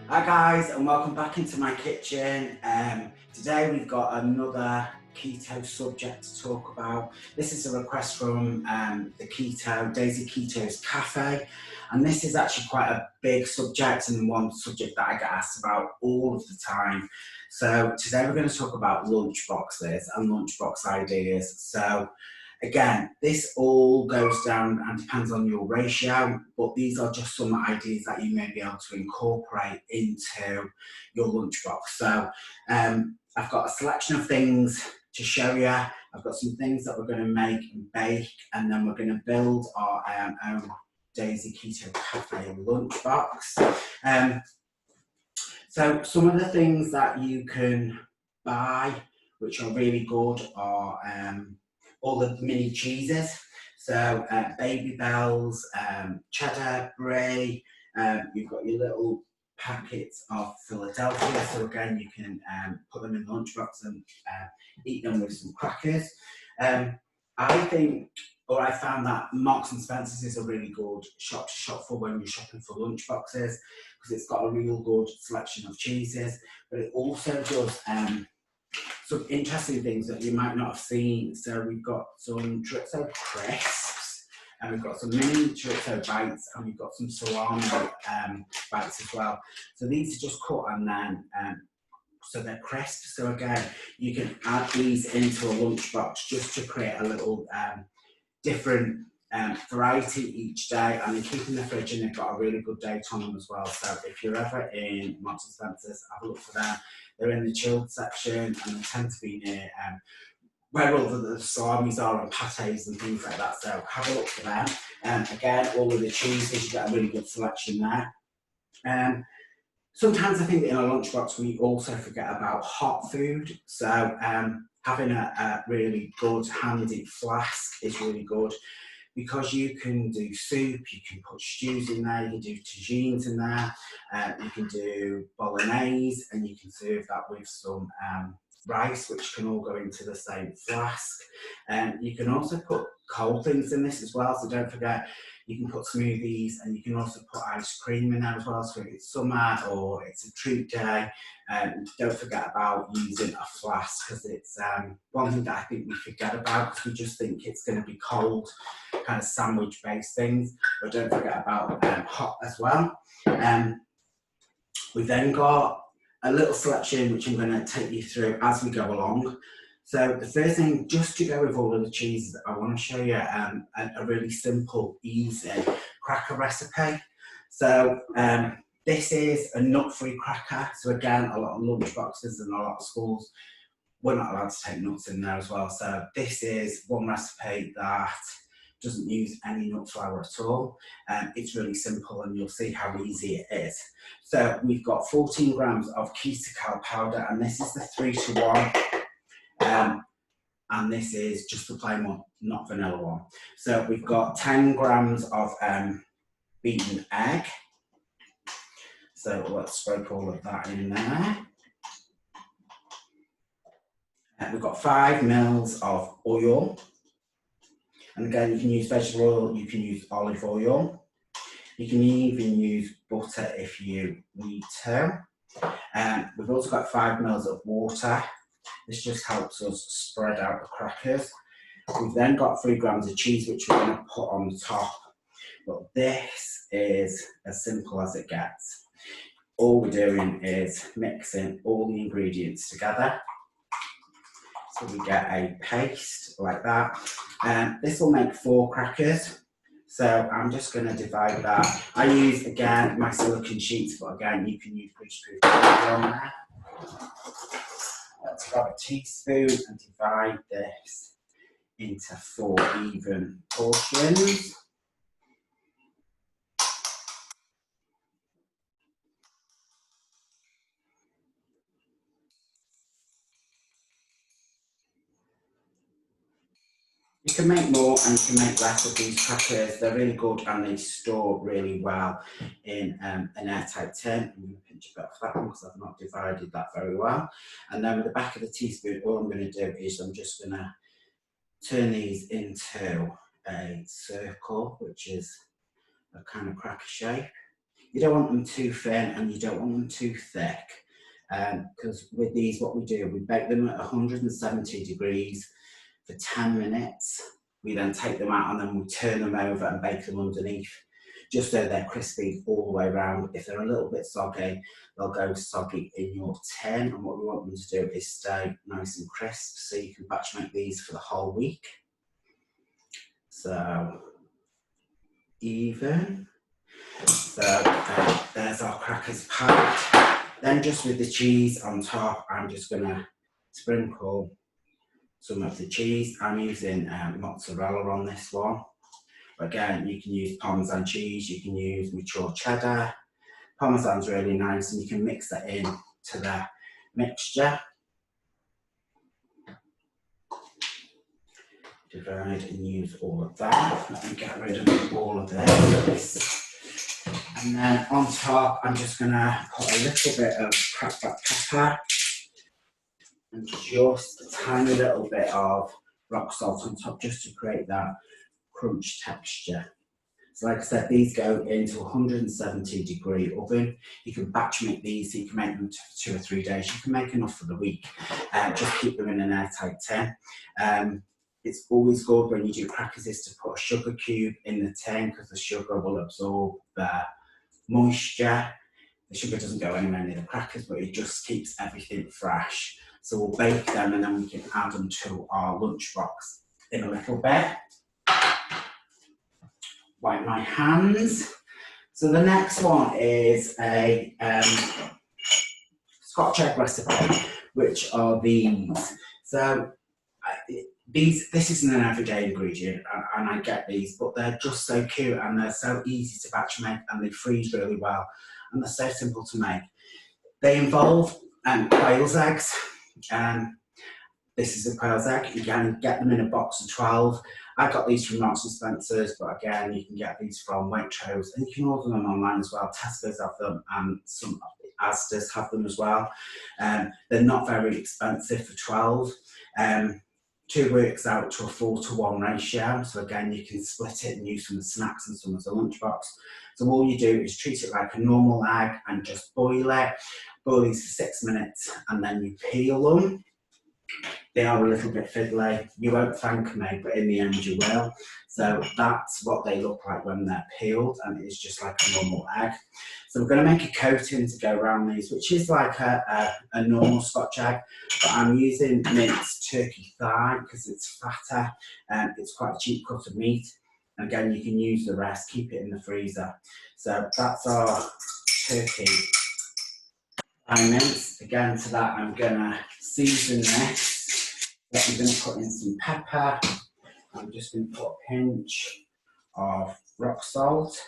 Hi guys, and welcome back into my kitchen. Today we've got another keto subject to talk about. This is a request from the Daisy Keto's Cafe, and this is actually quite a big subject and one subject that I get asked about all of the time. So today we're going to talk about lunch boxes and lunchbox ideas. So again, this all goes down and depends on your ratio, but these are just some ideas that you may be able to incorporate into your lunchbox. So I've got a selection of things to show you. I've got some things that we're going to make and bake, and then we're going to build our own Daisy Keto Cafe lunchbox. So some of the things that you can buy, which are really good, are all the mini cheeses. So Baby Bells, cheddar, brie, you've got your little packets of Philadelphia. So again, you can put them in the lunchbox and eat them with some crackers. I found that Marks and Spencer's is a really good shop to shop for when you're shopping for lunchboxes, because it's got a real good selection of cheeses, but it also does some interesting things that you might not have seen. So we've got some chorizo crisps, and we've got some mini chorizo bites, and we've got some salami bites as well. So these are just cut and then so they're crisp. So again, you can add these into a lunchbox just to create a little different variety each day, and they keep in the fridge and they've got a really good date on them as well. So if you're ever in Marks and Spencer's, have a look for them. They're in the chilled section, and they tend to be near where all the salamis are and pates and things like that. So have a look for them. Again, all of the cheeses, you get a really good selection there. Sometimes I think in a lunchbox we also forget about hot food. So having a really good handy flask is really good, because you can do soup, you can put stews in there, you can do tagines in there, you can do bolognese, and you can serve that with some rice, which can all go into the same flask. You can also put cold things in this as well, so don't forget, you can put smoothies, and you can also put ice cream in there as well. So if it's summer or it's a treat day, don't forget about using a flask, because it's one thing that I think we forget about, because we just think it's going to be cold, kind of sandwich based things, but don't forget about hot as well. We've then got a little selection which I'm going to take you through as we go along. So the first thing, just to go with all of the cheeses, I want to show you a really simple, easy cracker recipe. So this is a nut-free cracker. So again, a lot of lunch boxes and a lot of schools, we're not allowed to take nuts in there as well. So this is one recipe that doesn't use any nut flour at all. It's really simple, and you'll see how easy it is. So we've got 14 grams of keto powder, and this is the 3-to-1. And this is just the plain one, not vanilla one. So we've got 10 grams of beaten egg. So let's scrape all of that in there. We've got 5 mils of oil. And again, you can use vegetable oil, you can use olive oil. You can even use butter if you need to. We've also got 5 mils of water. This just helps us spread out the crackers. We've then got 3 grams of cheese, which we're going to put on the top. But this is as simple as it gets. All we're doing is mixing all the ingredients together. So we get a paste like that. This will make 4 crackers. So I'm just going to divide that. I use, again, my silicone sheets, but again, you can use greaseproof paper on there. Let's grab a teaspoon and divide this into 4 even portions. You can make more and you can make less of these crackers. They're really good and they store really well in an airtight tin. I'm going to pinch a bit off that one because I've not divided that very well. And then with the back of the teaspoon, all I'm going to do is I'm just going to turn these into a circle, which is a kind of cracker shape. You don't want them too thin and you don't want them too thick. Because with these, what we do, we bake them at 170 degrees for 10 minutes. We then take them out and then we turn them over and bake them underneath, just so they're crispy all the way around. If they're a little bit soggy, they'll go soggy in your tin. And what we want them to do is stay nice and crisp, so you can batch make these for the whole week. So, even. So there's our crackers packed. Then just with the cheese on top, I'm just gonna sprinkle some of the cheese. I'm using mozzarella on this one. Again, you can use Parmesan cheese, you can use mature cheddar. Parmesan's really nice, and you can mix that in to the mixture. Divide and use all of that. Let me get rid of all of this. And then on top, I'm just gonna put a little bit of cracked black pepper and just a tiny little bit of rock salt on top, just to create that crunch texture. So like I said, these go into 170 degree oven. You can batch make these, so you can make them for 2 or 3 days. You can make enough for the week. Just keep them in an airtight tin. It's always good when you do crackers is to put a sugar cube in the tin, because the sugar will absorb the moisture. The sugar doesn't go anywhere near the crackers, but it just keeps everything fresh. So we'll bake them and then we can add them to our lunchbox in a little bit. Wipe my hands. So the next one is a Scotch egg recipe, which are these. So this isn't an everyday ingredient, and I get these, but they're just so cute and they're so easy to batch make, and they freeze really well, and they're so simple to make. They involve quail's eggs. This is a quail's egg. You can get them in a box of 12. I got these from Marks and Spencer's, but again, you can get these from Waitrose, and you can order them online as well. Tesco's have them, and some Asda's have them as well. They're not very expensive for 12. 2 works out to a 4-to-1 ratio. So again, you can split it and use some as snacks and some as a lunchbox. So all you do is treat it like a normal egg and just boil it. Boil these for 6 minutes and then you peel them. They are a little bit fiddly. You won't thank me, but in the end you will. So that's what they look like when they're peeled, and it's just like a normal egg. So we're going to make a coating to go around these, which is like a normal Scotch egg, but I'm using minced turkey thigh because it's fatter and it's quite a cheap cut of meat. And again, you can use the rest, keep it in the freezer. So that's our turkey thigh mince. Again, to that I'm going to season this. I'm going to put in some pepper. I'm just going to put a pinch of rock salt.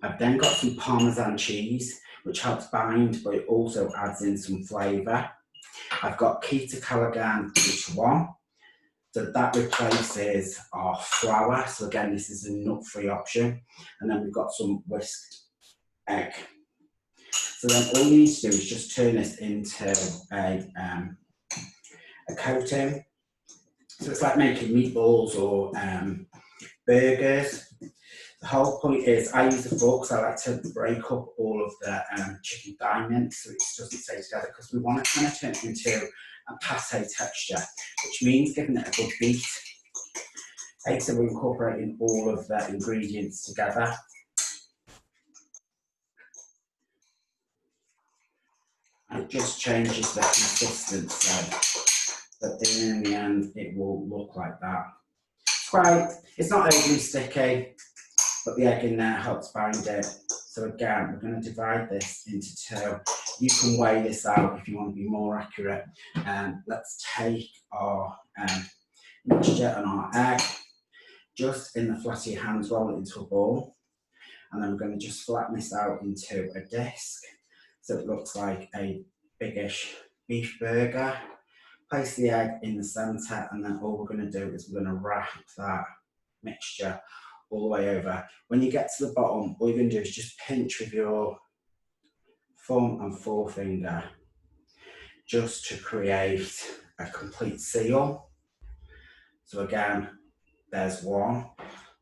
I've then got some Parmesan cheese, which helps bind, but it also adds in some flavour. I've got Keto Callaghan, which one. So that replaces our flour. So again, this is a nut-free option. And then we've got some whisked egg. So then all you need to do is just turn this into a coating. So it's like making meatballs or burgers. The whole point is I use a fork, so I like to break up all of the chicken thigh mince so it doesn't stay together, because we want to kind of turn it into a pate texture, which means giving it a good beat. Okay, so we're incorporating all of the ingredients together. And it just changes the consistency. But in the end, it will look like that. Right, it's not overly sticky, but the egg in there helps bind it. So again, we're going to divide this into 2. You can weigh this out if you want to be more accurate. Let's take our mixture and our egg, just in the flat of your hands, roll it into a ball. And then we're going to just flatten this out into a disc, so it looks like a biggish beef burger. Place the egg in the centre, and then all we're going to do is we're going to wrap that mixture all the way over. When you get to the bottom, all you're going to do is just pinch with your thumb and forefinger, just to create a complete seal. So again, there's one.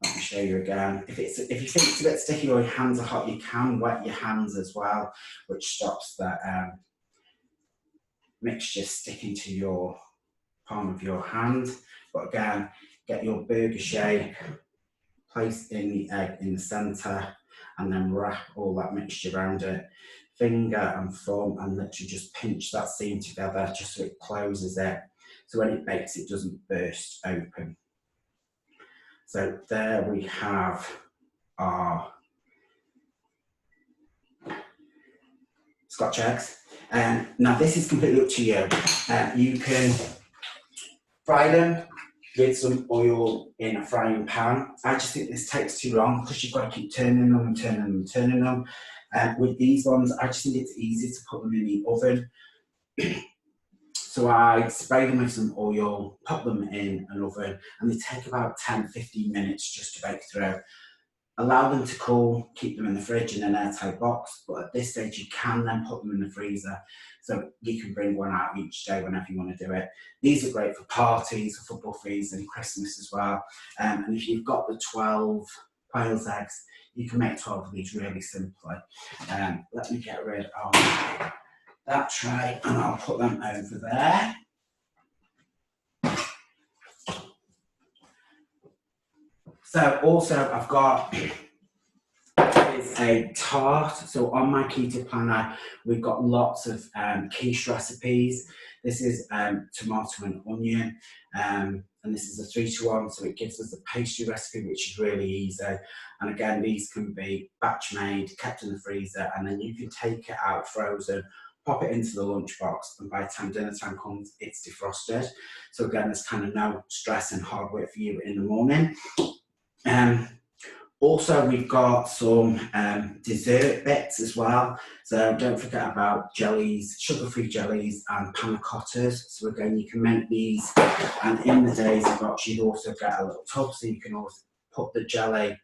Let me show you again. If you think it's a bit sticky or your hands are hot, you can wet your hands as well, which stops the mixture sticking to your palm of your hand. But again, get your burger shape, place in the egg in the centre, and then wrap all that mixture around it. Finger and thumb, and literally just pinch that seam together just so it closes it. So when it bakes, it doesn't burst open. So there we have our Scotch eggs. Now this is completely up to you. You can fry them with some oil in a frying pan. I just think this takes too long because you've got to keep turning them and turning them and turning them. With these ones, I just think it's easy to put them in the oven. So I spray them with some oil, pop them in an oven, and they take about 10-15 minutes just to bake through. Allow them to cool, keep them in the fridge in an airtight box, but at this stage you can then put them in the freezer. So you can bring one out each day whenever you want to do it. These are great for parties, for buffets and Christmas as well. And if you've got the 12 piles eggs, you can make 12 of these really simply. Let me get rid of that tray and I'll put them over there. So also I've got is a tart. So on my keto planner, we've got lots of quiche recipes. This is tomato and onion, and this is a 3-to-1, so it gives us a pastry recipe, which is really easy. And again, these can be batch made, kept in the freezer, and then you can take it out frozen, pop it into the lunchbox, and by the time dinner time comes, it's defrosted. So again, there's kind of no stress and hard work for you in the morning. Also, we've got some dessert bits as well. So don't forget about jellies, sugar-free jellies and panna cottas. So again, you can make these, and in the days of box, you'd also get a little tub, so you can always put the jelly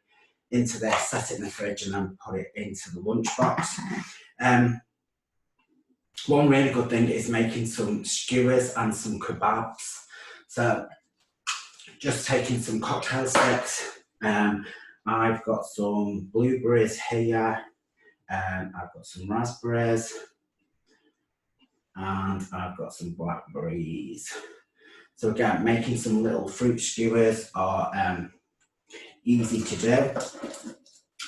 into this, set it in the fridge, and then put it into the lunchbox. One really good thing is making some skewers and some kebabs. So just taking some cocktail sticks. I've got some blueberries here, I've got some raspberries, and I've got some blackberries. So again, making some little fruit skewers are easy to do.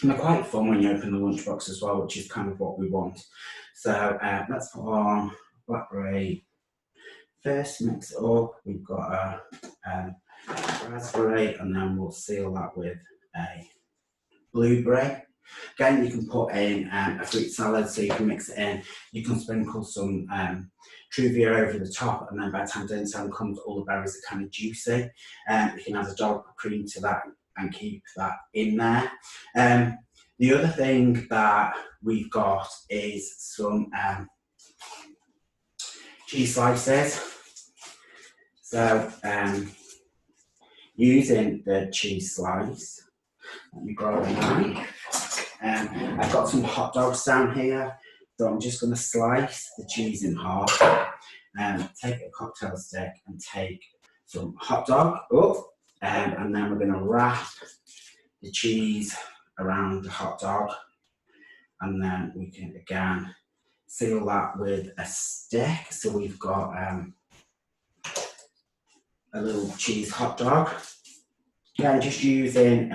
And they're quite fun when you open the lunchbox as well, which is kind of what we want. So let's put on blackberry first, mix it up. We've got a raspberry, and then we'll seal that with a blueberry. Again, you can put in a fruit salad, so you can mix it in. You can sprinkle some Truvia over the top, and then by the time dinner time comes, all the berries are kind of juicy. You can add a dollop of cream to that and keep that in there. The other thing that we've got is some cheese slices. So using the cheese slice, let me grab a knife. I've got some hot dogs down here, so I'm just going to slice the cheese in half. Take a cocktail stick and take some hot dog up, and then we're going to wrap the cheese around the hot dog, and then we can again seal that with a stick. So we've got a little cheese hot dog. Yeah, just using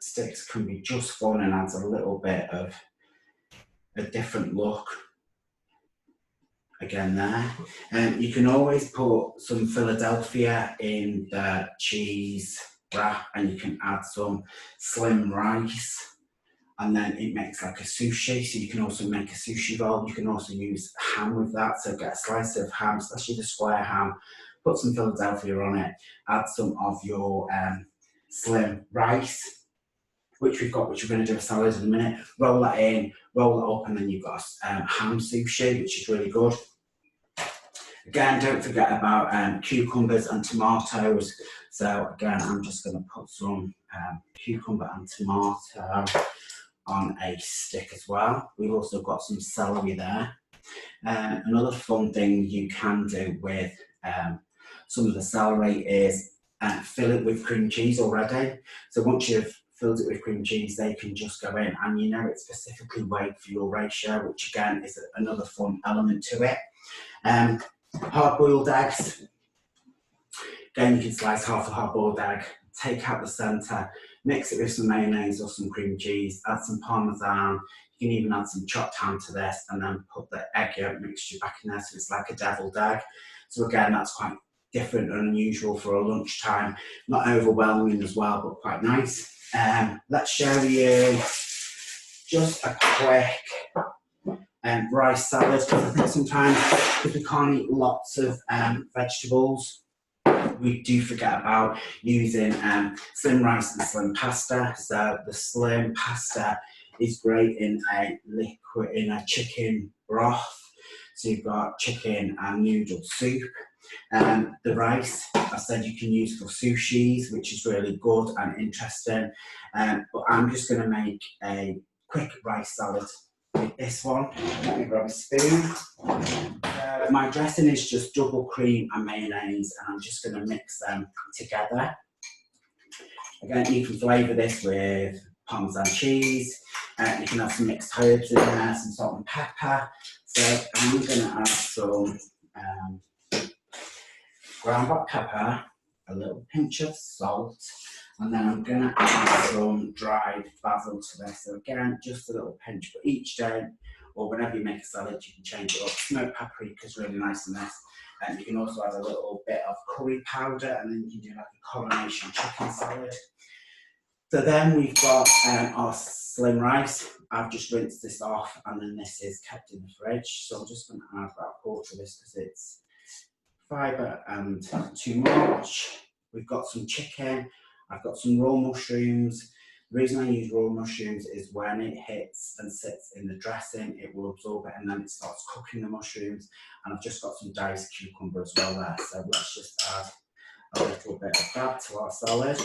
sticks can be just fun and adds a little bit of a different look. Again there. You can always put some Philadelphia in the cheese wrap, and you can add some slim rice, and then it makes like a sushi. So you can also make a sushi roll. You can also use ham with that. So get a slice of ham, especially the square ham, put some Philadelphia on it, add some of your slim rice, which we've got, which we're going to do a salad in a minute. Roll that in, roll it up, and then you've got ham sushi, which is really good. Again, don't forget about cucumbers and tomatoes. So again, I'm just going to put some cucumber and tomato on a stick as well. We've also got some celery there. Another fun thing you can do with some of the celery is fill it with cream cheese already. So once you've filled it with cream cheese, they can just go in, and you know it's specifically weighed for your ratio, which again is another fun element to it. Hard-boiled eggs. Again, you can slice half a hard-boiled egg, take out the centre, mix it with some mayonnaise or some cream cheese, add some parmesan. You can even add some chopped ham to this, and then put the egg yolk mixture back in there, so it's like a deviled egg. So again, that's quite different and unusual for a lunchtime. Not overwhelming as well, but quite nice. Let's show you just a quick rice salad, because I think sometimes if we can't eat lots of vegetables, we do forget about using slim rice and slim pasta. So the slim pasta is great in a chicken broth. So you've got chicken and noodle soup. The rice, I said you can use for sushis, which is really good and interesting. But I'm just going to make a quick rice salad with this one. Let me grab a spoon. My dressing is just double cream and mayonnaise, and I'm just going to mix them together. Again, you can flavour this with Parmesan cheese. You can have some mixed herbs in there, some salt and pepper. So I'm going to add some ground black pepper, a little pinch of salt, and then I'm going to add some dried basil to this. So again, just a little pinch for each day, or whenever you make a salad, you can change it up. Smoked paprika is really nice in this. And you can also add a little bit of curry powder, and then you can do like a coronation chicken salad. So then we've got our slim rice. I've just rinsed this off, and then this is kept in the fridge. So I'm just going to add about a quarter of this because it's fibre and too much. We've got some chicken. I've got some raw mushrooms. The reason I use raw mushrooms is when it hits and sits in the dressing, it will absorb it, and then it starts cooking the mushrooms. And I've just got some diced cucumber as well there. So let's just add a little bit of that to our salad.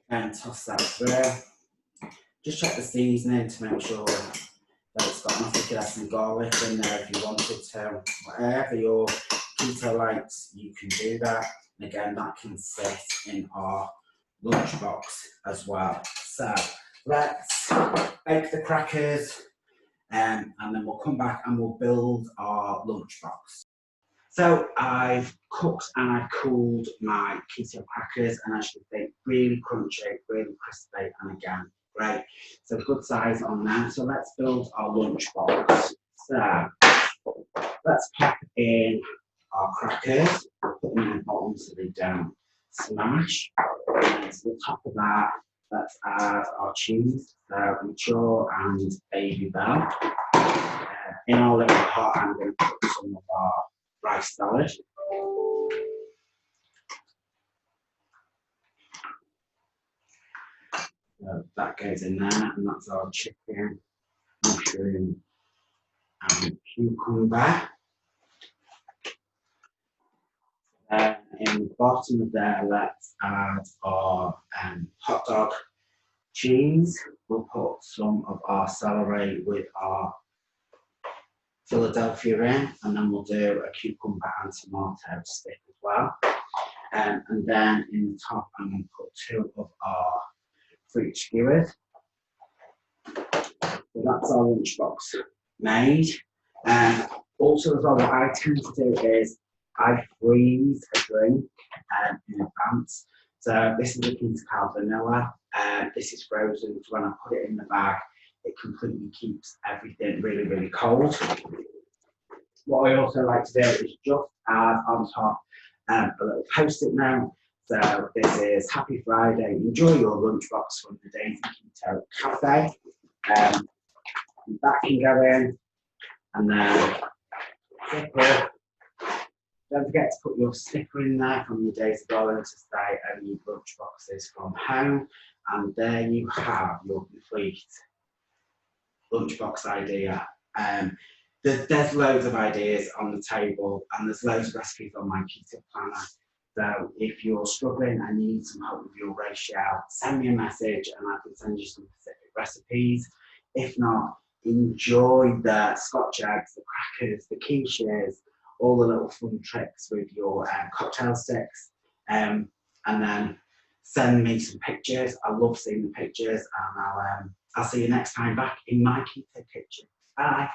And toss that through. Just check the seasoning to make sure that it's got enough. You could add some garlic in there if you wanted to. Whatever your keto likes, you can do that. And again, that can sit in our lunchbox as well. So let's bake the crackers, and then we'll come back and we'll build our lunchbox. So I've cooked and I've cooled my keto crackers, and as you can see, really crunchy, really crispy, and again, great. So good size on them. So let's build our lunchbox. So let's pop in our crackers, put them in the bottom so they don't smash. And to the top of that, let's add our cheese, so mature and baby bell. In our little pot, I'm going to put some of our rice salad. So that goes in there, and that's our chicken, mushroom, and cucumber. In the bottom of there, let's add our hot dog cheese. We'll put some of our celery with our Philadelphia in, and then we'll do a cucumber and tomato stick as well. And then in the top, I'm going to put 2 of our fruit skewers. So that's our lunchbox made. Also, as well, what I tend to do is I freeze a drink in advance. So this is a Cal vanilla. This is frozen, so when I put it in the bag, it completely keeps everything really, really cold. What I also like to do is just add on top a little post-it note. So this is Happy Friday, enjoy your lunchbox from the Daisy Keto Cafe. That can go in, and then zipper. Don't forget to put your sticker in there from your Daisy Garden to say any lunchboxes from home. And there you have your complete lunchbox idea. There's loads of ideas on the table, and there's loads of recipes on my keto planner. So if you're struggling and you need some help with your ratio, send me a message and I can send you some specific recipes. If not, enjoy the Scotch eggs, the crackers, the quiches, all the little fun tricks with your cocktail sticks. And then send me some pictures. I love seeing the pictures, and I'll see you next time back in my keto kitchen. Bye.